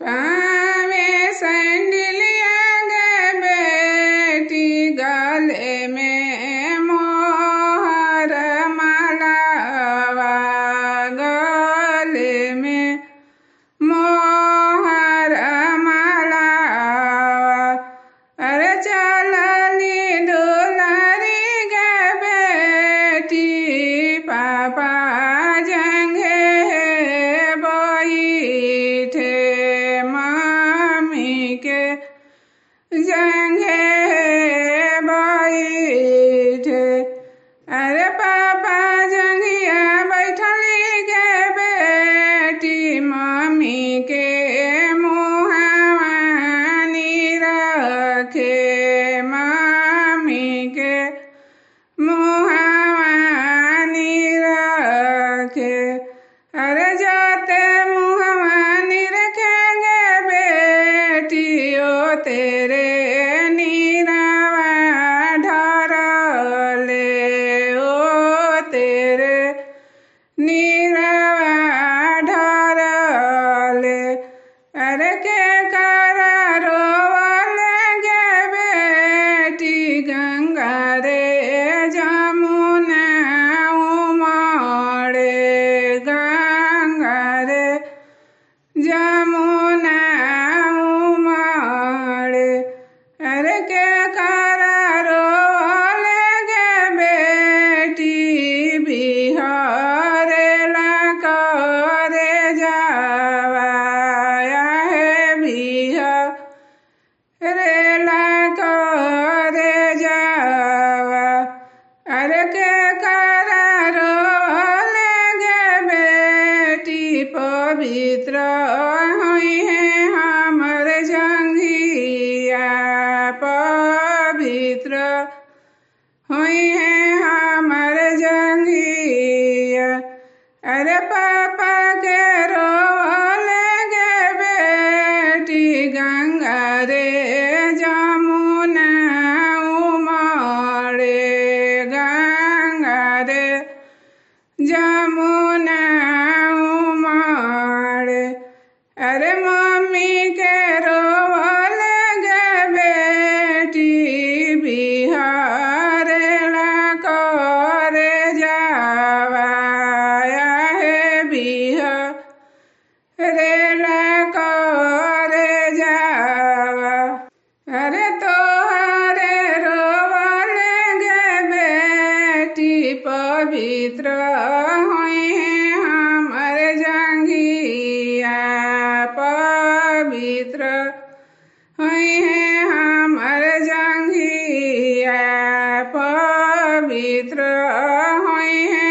पावे सैंडलिया गे बेटी गले में मोहर मालावा गले में मोहर मालावा अरे चलली दुलारी गे बेटी पापा जंघे बैठे मामी के जंघे बैठे अरे पापा जंघिया बैठली गे बेटी मम्मी के मुहावा नी रखे मम्मी के मुहावा नी रखे अरे जाते मुहावा नी रखेंगे बेटी ओ तेरे नीरावा ढरले ओ तेरे नीरावा ढरले अरे के करा रोवले गे बेटी गंगा रे जमुना उमड़े गंगा रे जमुना उमड़े अरे के करा रोवले गे बेटी बिहरेला करे जावा हे बिहरेला करे जावा अरे के करा रोवले गे बेटी पवित्र होई है हमर जंघिया पवित्र होई है हमर जंघिया अरे पापा के रोवले गे बेटी गंगा रे जमुना उमड़े गंगा रे जमुना उमड़े अरे मम्मी के रोवले गे बेटी बिहरेला करे जावा हे बिहरेला करे जावा अरे तोहरे रोवले गे बेटी पवित्र होई है हमर जंघिया पवित्र होई है हमर जंघिया पवित्र होई है